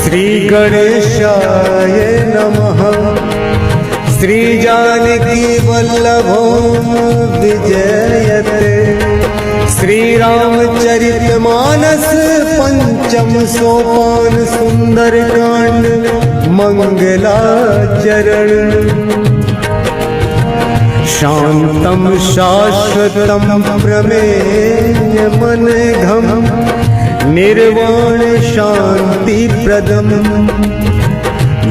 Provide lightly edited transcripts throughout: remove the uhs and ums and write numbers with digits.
श्री गणेशाय नमः। श्री जानकी वल्लभो विजयते। श्री रामचरितमानस पंचम सोपान सुंदरकांड मंगलाचरण। शांतं शाश्वतं प्रमेयमनघं निर्वाण शांति प्रदम।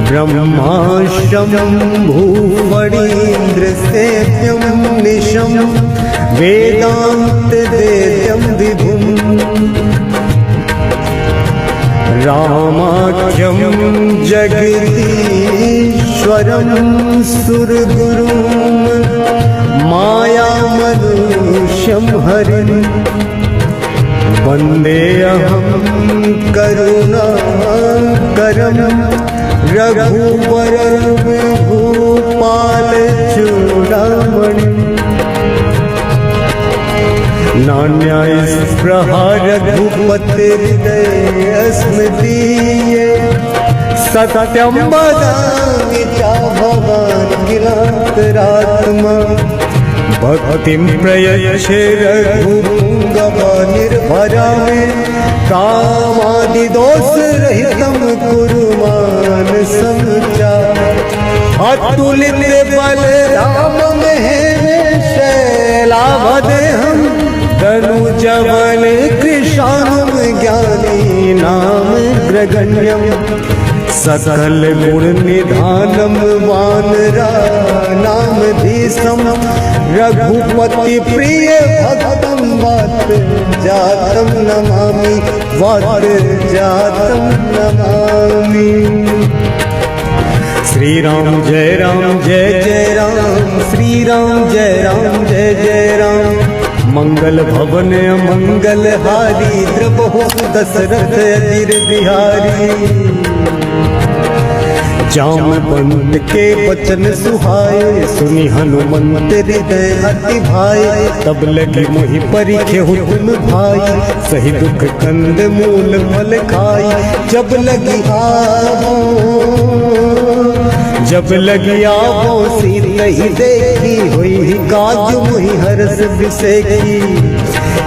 ब्रह्माशं भूवडीन्द्र सेव्यं निशं वेदांत वेद्यं विभुं। रामाख्यं जगदीश्वरं सुरगुरुं मायामनुष्यं हरिं। वन्देऽहं करुणाकरं रघुवरं भूपालचूडामणिम्। नान्यायस्पृहा रघुपतिर्दयस्मदीये। सत्यं वदामि च भवान् किलान्तरात्मा। भक्तिं प्रयच्छ रघुपुङ्गवनिर्भरा मे। कामादिदोषरहितं कुरु मानसं च। अतुलित बलराम महेश शैलावदेहं। तनुजवन कृशानं ज्ञानी नाम ग्रगण्यं। सकल गुण निधानं वानराणां धीशं। रघुपति प्रिय भक्तं वात जातं नमामि। वात जातं नमामि। श्री राम जय राम श्री राम जय जय राम। मंगल भवन मंगल हारी द्रबहु दशरथ अजिर बिहारी। जामवंत के वचन सुहाए सुनि हनुमंत हृदय अति भाए। तब लगी मोहि परिखे हुकुम भाई सही दुख कंद मूल फल खाई। जब लगी आवो सीता ही देखी हुई काज मोहि हर्ष विसेखी।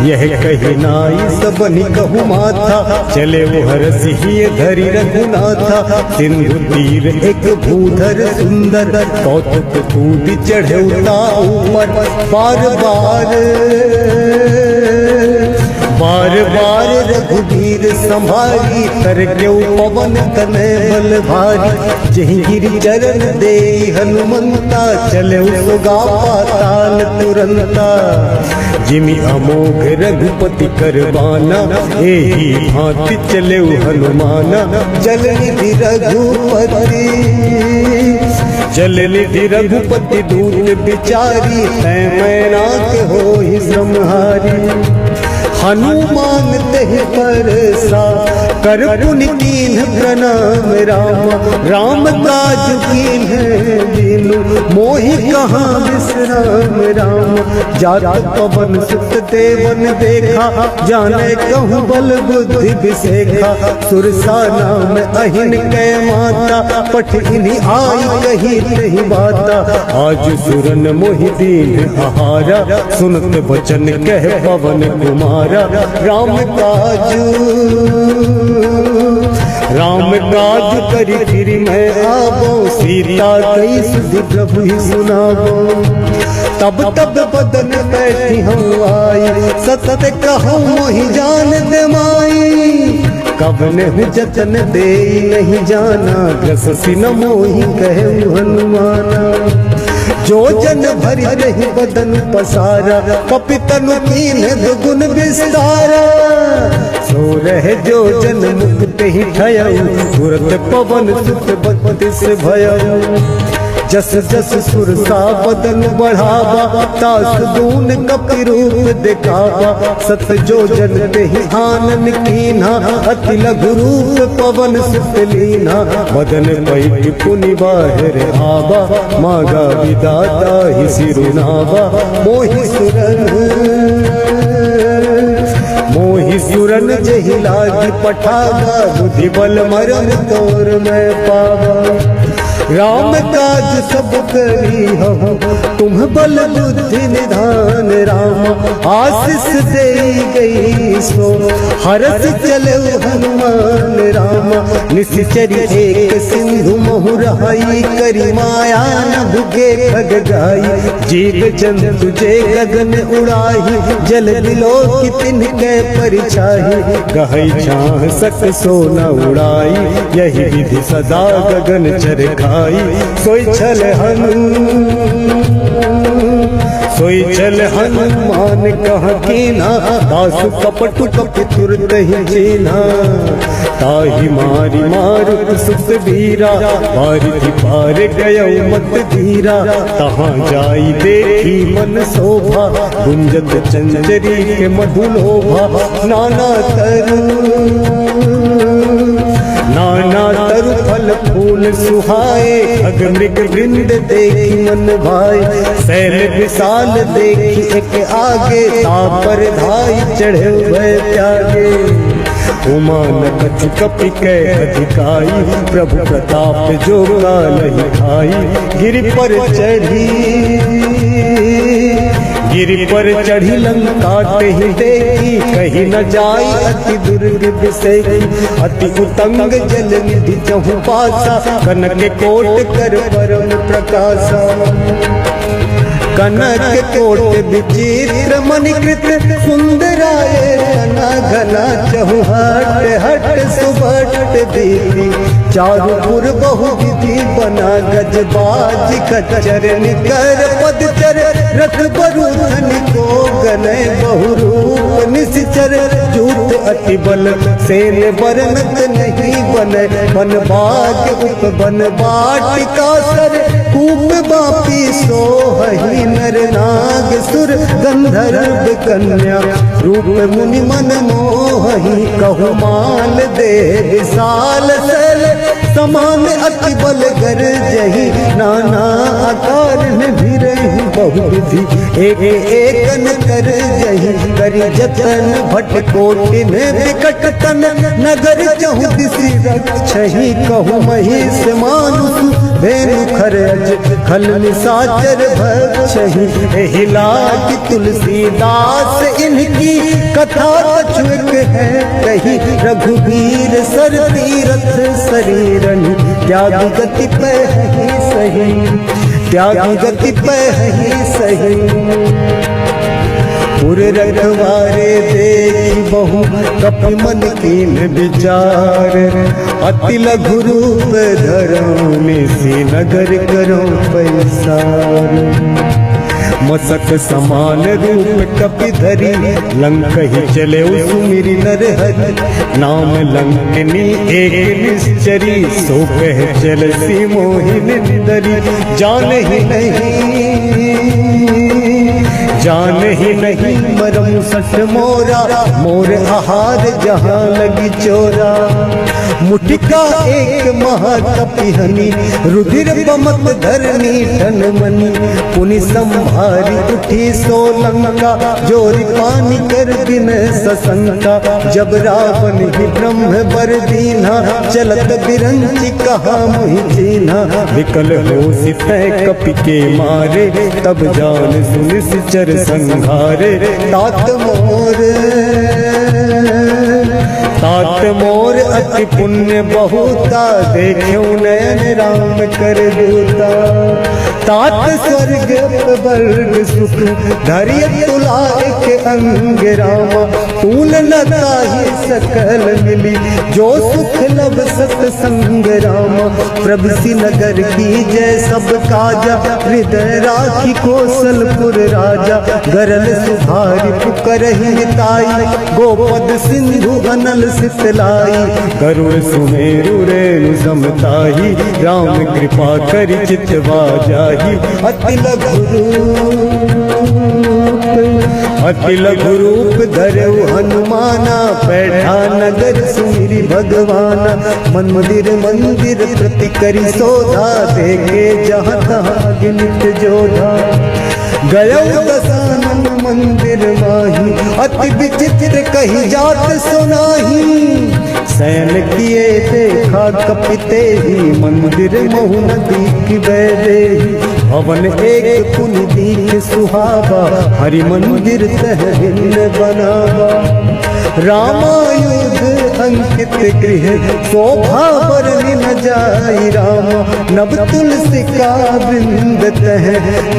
यह कही नाई सबनि कहु माथा चले वो हर्ष ही धरि रघुनाथा। सिंधु तीर एक भूधर सुंदर कौतुक कूद चढ़े ऊपर। बार बार रघुवीर संभारी कर क्यों पवन तनय बल भारी। जहि गिरि चरण दे हनुमंता चले सुगा पाताल तुरंता। जिमि अमोघ रघुपति करबाना एही भांति चले हनुमाना। जल निधि रघुपति दूत बिचारी तै मैनाक होहि संहारी। हनुमान तेह परसा कर पुनि कीन्ह प्रणाम राम। राम काज कीन्ह दीनु मोहि कहाँ विश्राम राम। जात पवन सुत देवन देखा जाने कहूँ बल बुद्धि विसेखा। सुरसा नाम अहिन कै माता पठ इन्हीं आई कही तही बाता। आज सुरन मोहि दीन आहारा सुनत वचन कह पवन कुमार। राम काज करी फिर मैं आवो। सीता कई सुधि प्रभु ही सुनावो। तब बदन बैठी हम आई सतत कहूँ मोहि जान दे माई। कब ने जतन दे नहीं जाना ग्रससी न मोहि कहे हनुमाना। जो जन भरि रही बदन पसारा कपितनु कीन्ह दुगुन विस्तारा। सो रहे जो जन मुक्त ही ठयऊ तुरत पवन सुत बत्तीस भयऊ। जस जस सुरसा बदन बढ़ावा तास दून कपि रूप दिखावा। सत जो जन ते ही आनन कीन्हा अति लघु रूप पवन सुत लीन्हा। बदन पैठ पुनि बाहिर आवा मागा विदाता ही सिरुनावा। मोहि सुरन जहि लागी पठावा, बुद्धि बल मरम तोर मैं पावा। राम काज सब करी हो, तुम बल बुद्धि निधान राम। आशीष दे गई सो, हरस चले हनुमान राम। निश्चरी एक सिंधु मोहु रहाई, करी माया न भुगे खग गाई। जीव जंतु जे गगन उड़ाही, जल दिलो की तिनके परिछाही। गहई छाह सक सो न उड़ाई, यही विधि सदा गगन चर खाई। सोई चल हनुमान कह कीना, दासु कपटु कपि तुरत ही जीना। ताहि मारी मारुत सुत वीरा, पारिधि पार गयो मत धीरा। तहाँ जाई देखी मन शोभा, गुंजत चंचरी के मधुलोभा। नाना तरु फल फूल सुहाए, खग मृग वृंद देखी मन भाई। शैल विशाल देखी एक आगे, तापर धाई चढ़े भय त्यागे। उमा न कछु कपि कै अधिकाई, प्रभु प्रताप जो कालहि खाई। गिरि पर चढ़ी लंका तेहि देखी, कहीं न जाई अति दुर्ग विषयी। अति उतंग जल निधि चहु पासा, कनक कोट कर परम प्रकाशा। कनक कोट विचित्र मणिकृत, सुंदराय घना घना चहु हट हट सुभट दीदी। चारुपुर बहु विधि बना, गजबाज खच्चर निकर पदचर। रथ बरूधन को गनय बहुरूप निश्चर, जूत अति बल सेन बरनत नहीं बनय। बन बाग उप बन बाटिका सर, कूप बापी सोहहि नर नाग सुर। गंधर्व कन्या रूप मुनि मन मोहहि, कहु माल दे विशाल सल। समान अति बल गर जही, नाना आकार में भी रही बहुविधि। एक एकन कर जही, करी जतन भट कोटिन विकट तन। नगर चहु दिशि रक्षहि, कहु महिष मानुष भेनु खरज। खल निसाचर भक्षहि, एहि लागी तुलसीदास इनकी। कथा कछुक है कही, रघुबीर सर तीरथ शरीरन। त्यागी गति पे ही सही, त्यागी गति पे ही सही। पुर रखवारे देखी बहु, कपि मन कीन विचार। अति लघु रूप धरो, निसी नगर करो पैसार। मसक समान रूप कपि धरी, लंक ही चले सुमिरि नर हरि। नाम लंकनी एक निश्चरी, सो कह चल सी मोहिनी दरी। जान ही नहीं मरम सठ मोरा, मोर आहार जहाँ लगी चोरा। मुटिका एक महाकपिहनी, रुधिर बमत धरनी ठन मनी। पुनि संभारी उठी सोलंका, जोरी पानी कर बिन ससंका। जब रावण ही ब्रह्म बर दीना, चलत बिरंची कहा मुहि चीन्हा। विकल हो सितै कपि के मारे, तब जान सुनिश्चर संघारे। तात मोर अति पुण्य बहुता, देखो नयन राम कर दूता। तात स्वर्ग वर्ग सुख, धैर्य तुला एक अंग रामा। तूल लता ही सकल मिली, जो सुख लब सत्संग रामा। प्रभु नगर की जय सब काजा, हृदय राखी कौशलपुर राजा। गरल सुधारी पुकरहि मिताई, गोपद सिंधु अनल सितलाई। गरुड़ सुमेरु रेणु समताही, राम कृपा करि चितवा जाही। अति लघु रूप धरऊ हनुमाना, बैठा नगर सुमिरि भगवाना। मंदिर मंदिर प्रति करि शोधा, देखे जहाँ तहाँ गिनत जोधा। गयो दसानन मंदिर माही, अति विचित्र कही जात सुनाही। सैन किए देखा कपिते ही, मंदिर महु नदी की बैदे। भवन एक पुनि दीख सुहावा, हरि मंदिर तह भिन्न बनावा। रामायुध अंकित गृह, शोभा बरनि न जाई रामा। नव तुलसी का वृंद तह,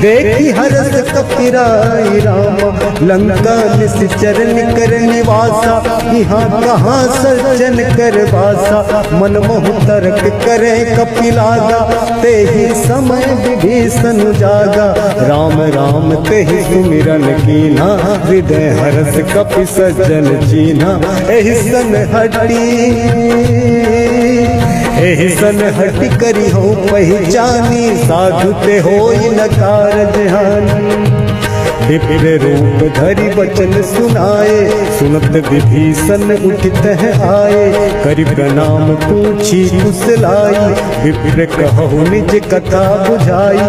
देखी हरस कपिराई रामा। लंका निश्चर निकर निवासा, यहाँ कहाँ सज्जन कर वासा। मनमोह तर्क करे कपिलागा, ते ही समय विभीषण जागा। राम राम ते ही सुमिरन कीना, हृदय हरस कपि सज्जन चीना। एहि सन हटी करी हो पहचानी, साधु ते होई न कारज हानि। विप्र रूप धरि वचन सुनाए, सुनत विभीषण उठित आए। करि प्रणाम पूछी कुशलाई, विप्र कहु निज कथा बुझाई।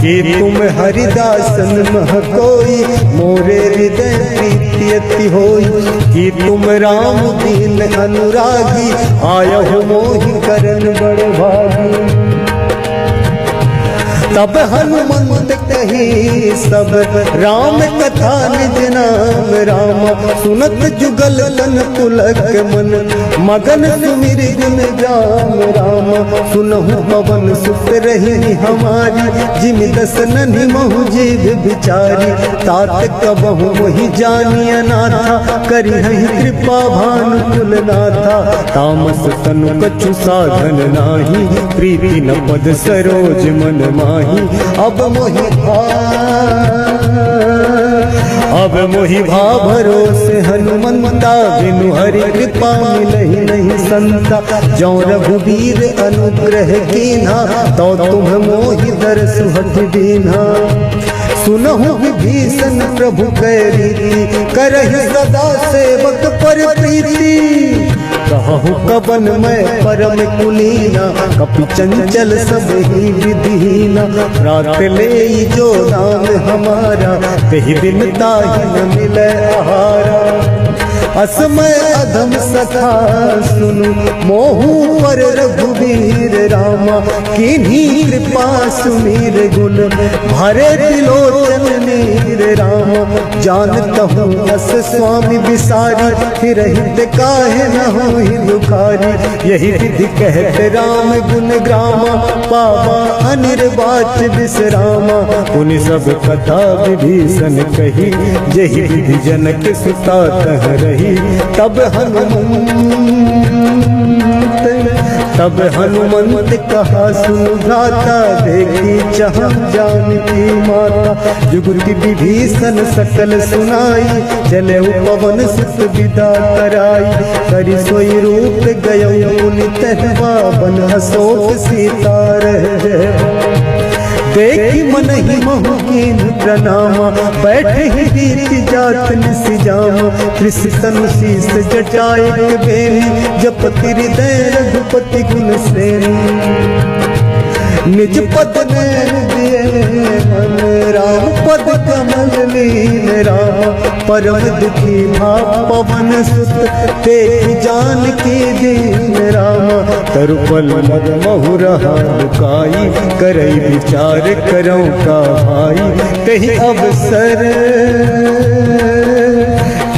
कि तुम हरिदासन मह कोई, मोरे हृदय प्रीति अति होई। कि तुम राम दीन अनुरागी, आयहु मोहि करन बड़ भागी। तब हनुमंत कही सब, राम कथा निज नाम रामा। सुनत जुगल तन पुलक मन, मगन सुमिर गुण राम रामा। सुनहु पवन सुत रही हमारी, जिमि दस ननि महु जीव बिचारी। तात कबहु मोहि जानी अनाथा, करिहहि कृपा भानु कुलनाथा। तामस तनु कछु साधन नाही, प्रीति न पद सरोज मन माही। अब मोहि भा भरोसे हनुमंता, बिनु हरि कृपा मिलहि नहीं संता। जौ रघुवीर अनुग्रह कीन्हा, तो तुम मोहि दरसु हठि दीन्हा। सुनहु विभीषण प्रभु कै रीति, करहि सदा सेवक पर प्रीति। कहु कवन मैं परम कुलीना, कपि चंचल सब ही विधिहीना। रात ले जो नाम हमारा, तेहि दिन ताहि न मिलै आहारा। असमय अधम सखा सुनु, मोहु पर रघुवीर रामा। किन्हीं कृपा सुमीर गुण, भरे त्रिलोचन नीर रामा। जानत हूँ अस स्वामी विसारी, फिर हित काहे न होहि दुखारी। यही विधि कहते राम गुण ग्रामा, पावा अनिर्वाच विश्रामा। पुनि सब कथा विभीषण कही, यही विधि जनक सुता तह रही। तब हनुमंत कहा सुन भ्राता, देखी जहाँ जानकी माता। जुगुति विभीषण सकल सुनाई, चले पवन सुत विदा कराई। करि सोई रूप गयो पुनि तहवा, बन अशोक सीता रह। देखी मन ही महु कीन प्रणामा, बैठे ही दीति जात निसिजामा। कृष्ण शीस जटाए बेनी, जपति हृदय रघुपति गुण श्रेणी। निज पद नैन दिए मन, राम पद कमल लीन रामा। परम दुखी भा पवन सुत, देखि जानकी दीन रामा। तरुपल मद महु रहा लुकाई, करई विचार करऊं का भाई।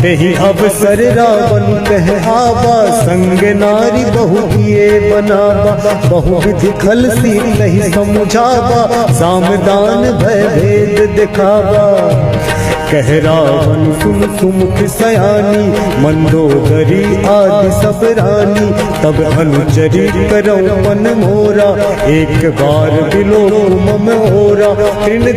तेहि अवसर रावण कह आवा, संग नारी बहु किए बनावा। बहु विधि खल सी नहीं समझावा, सामदान भय भेद दिखावा। कह रावण सुन सुमुख सयानी, मंदोदरी आदि सब रानी। तब अनुचरी करौ मन मोरा, एक बार बिलो मम ओरा। तृण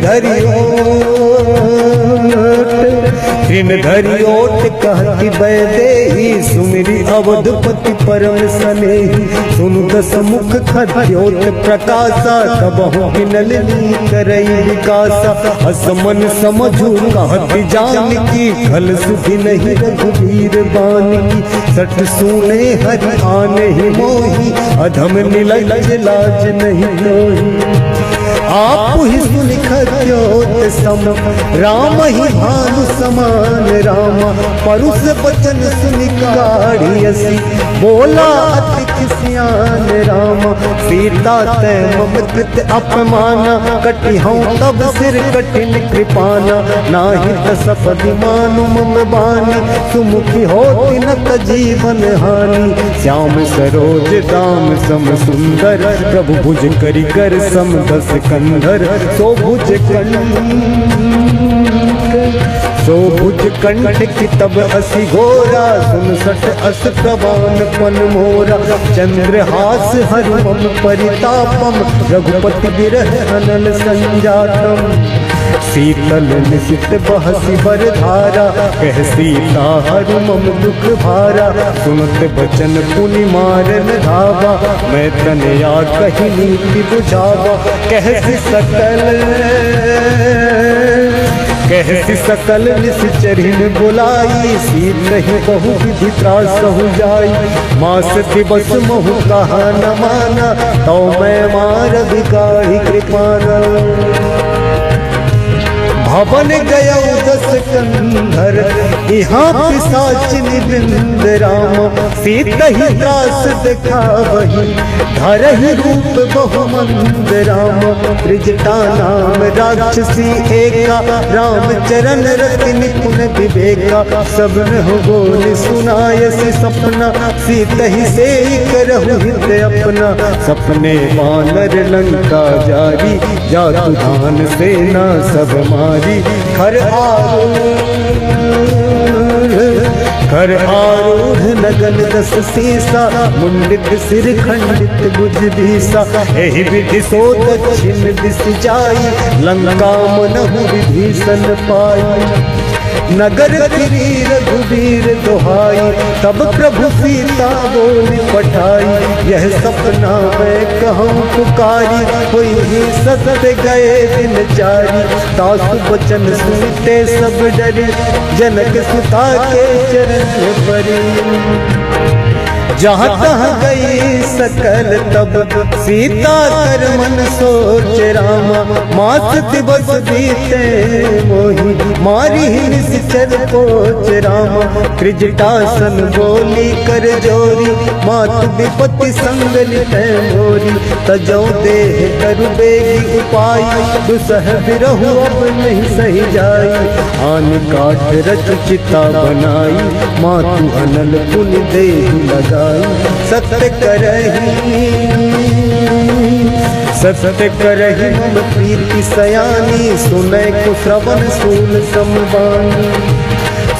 धरि ओट कहति बैदेही, सुमिरि अवधपति परम स्नेही। सुनु दस मुख खद्योत प्रकाशा, कबहु बिनल नी करई विकासा। असमन समझू कहति जानकी, खल सुधि नहीं रघुवीर बानकी। सठ सुने हरि आने ही मोही, अधम निलज लाज नहीं लोही। आप ही सुनिखद्योत सम राम ही भानु समान राम परुष बचन सुनिकाढ़ियसी बोला अति किसियान राम सीता ते मम कृत अपमाना कटि हूँ तब सिर कठिन कृपाना नाही सपदि मानु मम बानी सुमुखी होती न त जीवन हानि श्याम सरोज दाम सम सुंदर प्रभु भुज करि कर सम दस कंधर सो भुज कंठ की तब असि घोरा सुन सठ अस प्रवान पन मोरा चंद्रहास हर मम परितापम रघुपति विरह अनल संजातम शीतल निशित बहसी बर धारा कह सीता हर मम दुख भारा सुनत बचन पुनि मारन धावा मैं तनया कही नीति बुझावा कहसी सकल निश्चरिन बुलाई सीत ही बहु विधि त्रासहु जाई मास दिवस महु कहा न माना तो मैं मार विकाहि कृपाना भवन गया दस कंधर यहाँ पिशाचिन बिंद राम सीत ही दास देखा वही धरहि रूप बहुमंद राम ब्रिजटा नाम राक्षसी एका राम चरण रति निपुण विवेका सबन हो बोल सुनायसी सपना सीत ही से करहु हित अपना सपने वानर लंका जारी जातु धान सेना सब मारी घर आरूढ़ लगन दस सीसा मुंडित सिर खंडित बुझ भीसा एहि विधि सो दक्षिण दिस जाई लंका मनहु विभीषण पाई नगर फिरी रघुवीर दोहाई तब प्रभु सीता बोली पठाई यह सपना मैं कहूँ पुकारी कोई ही सत्य गए दिन जारी तासु बचन सुनते सब डरे जनक सुता के चरण परी जहाँ तहाँ गई सकल तब सीता कर मन सोच रामा मास दिवस बीते मोही मारी निश्चर पोच रामा त्रिजटासन बोली कर जोरी मात विपत्ति संग लिटे मोरी तजो देह करु बेगी उपाय दुसह बिरहु अब नहीं सही जाई आन काठ रच चिता बनाई मातु अनल पुन देह लगा सत्य करही मम प्रीति सयानी सुनै को श्रवण सूल समवानी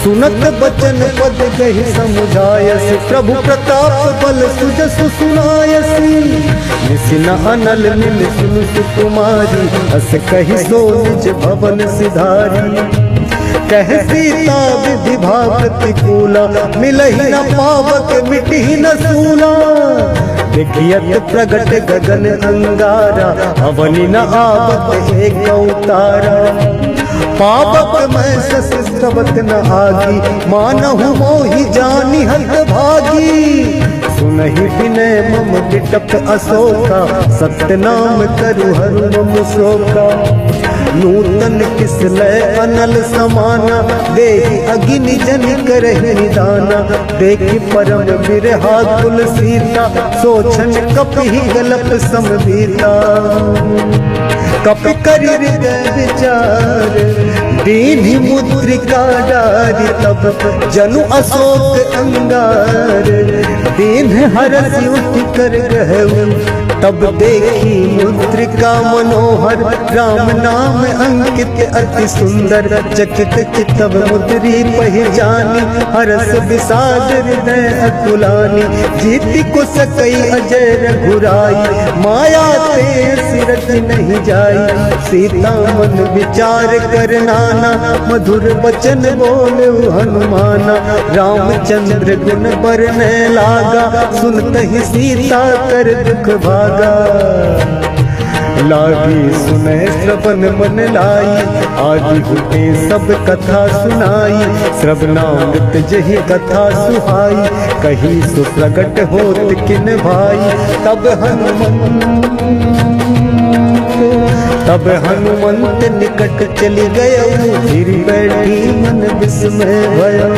सुनत बचन पद कही समुझायस प्रभु प्रताप बल सुजसु सुनायसी निसिन अनल नील सुन सुकुमारी अस कही सो निज भवन सिधारी कह सीता विधि भाव प्रतिकूला मिलहि न पावक मिटहि न सूला देखियत प्रगट गगन अंगारा अवनि न आवत एक अवतारा पावक मैं सस सबत न आगी मानहु मोहि जानि हत भागी सुनहि विनय मम विटप अशोका सत्य नाम करु हरु मम शोका नूतन किसलय अनल समाना देहि अग्नि जन करहि निदाना देखि परम बिरहा कुल सीता सोचन कपि गलप समभीता कपि करि हृदय विचार दीन्हि मुद्रिका डारि तब जनु अशोक अंगार दीन्ह हरसि उठ कर गहु तब देखी मुद्रिका मनोहर राम नाम अंकित अति सुंदर चकित चितव मुद्री पहिचानी हरस विषाद हृदय अकुलानी जीति को सकई अजय रघुराई माया ते सिरज नहीं जाई सीता मन विचार कर नाना मधुर वचन बोले हनुमाना रामचंद्र गुण बरने लागा सुनत ही सीता कर दुख भागा लागी सुने श्रवण मन लाई आदि हुते सब कथा सुनाई श्रवणामृत जही कथा सुहाई कही सुप्रगट होत किन भाई तब हनुमान को। तब हनुमंत निकट चली गए, फिर बैठी मन विस्मय भयो।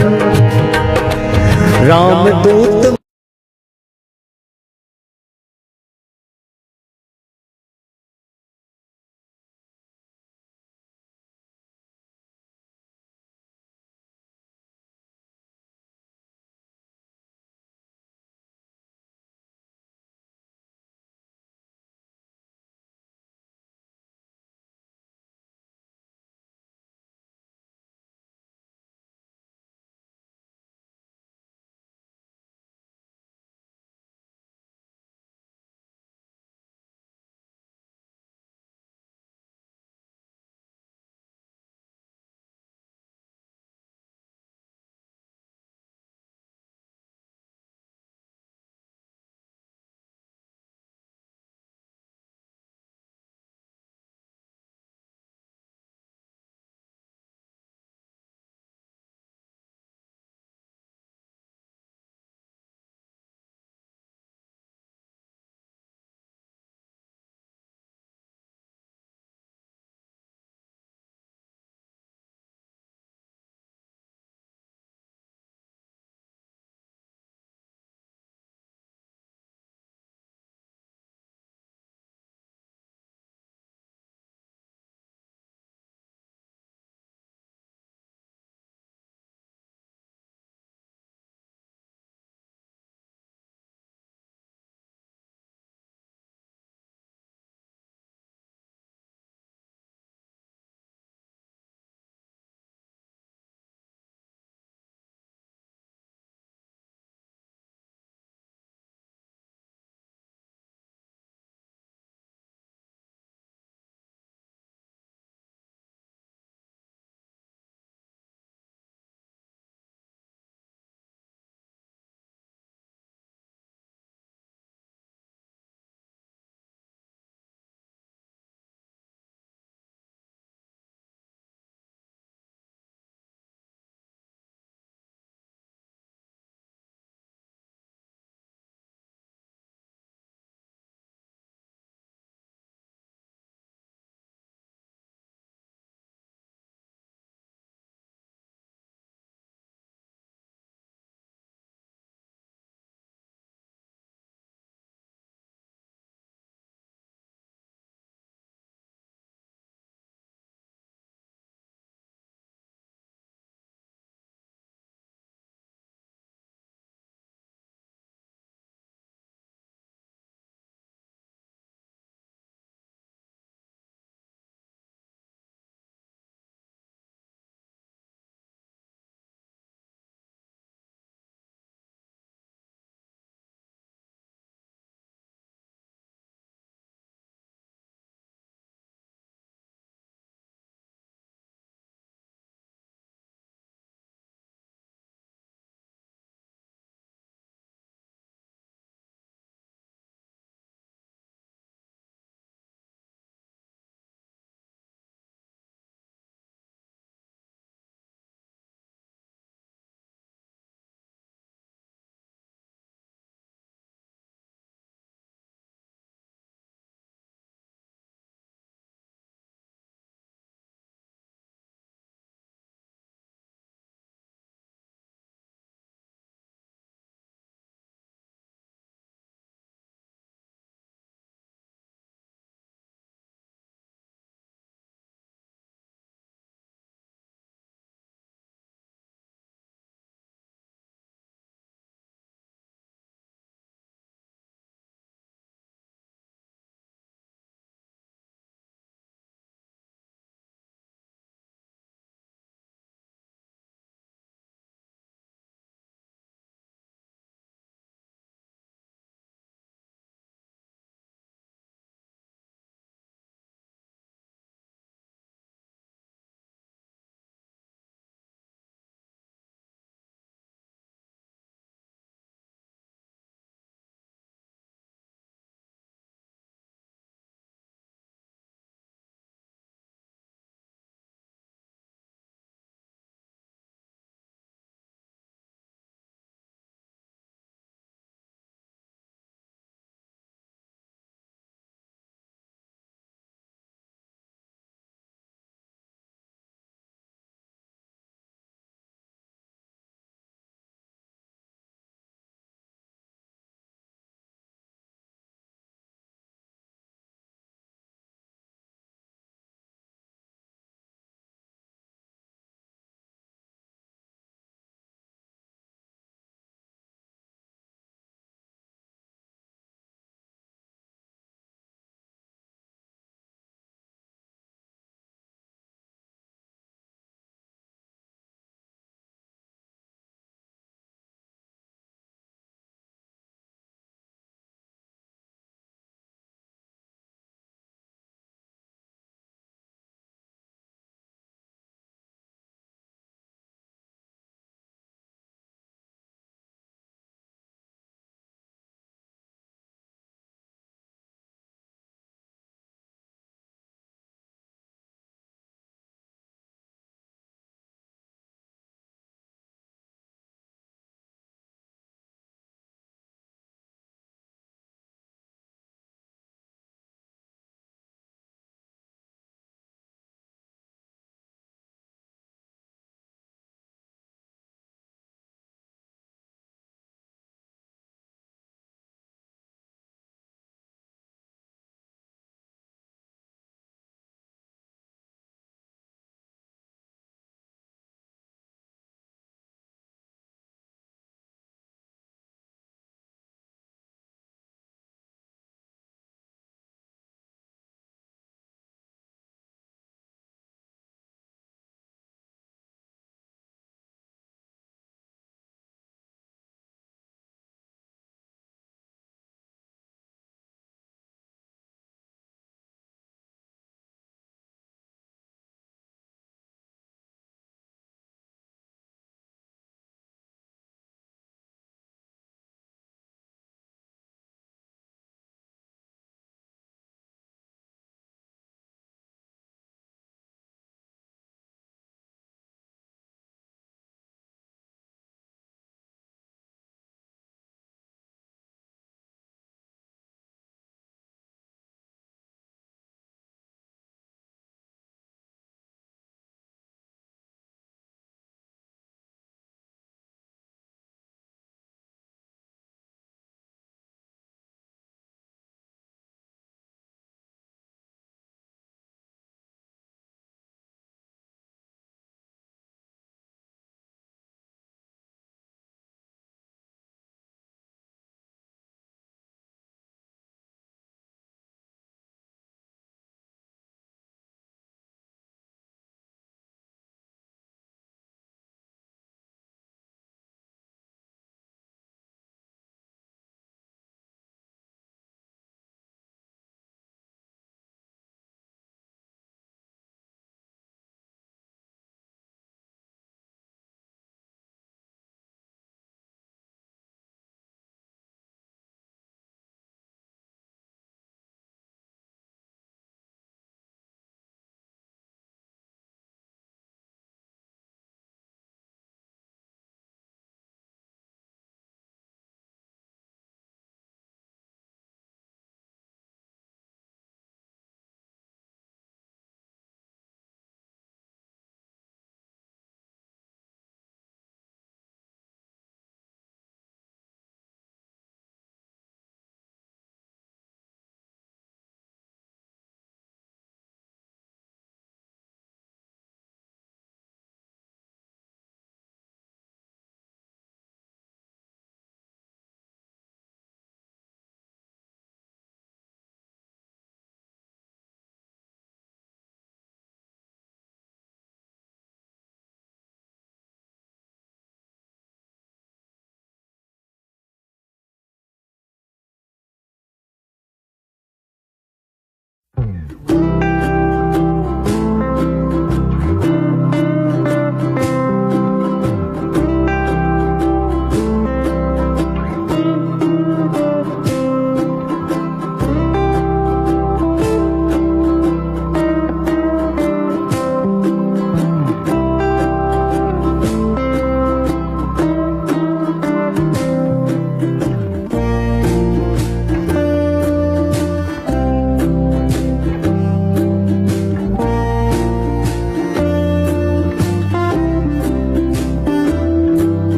राम दूत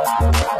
Thank you.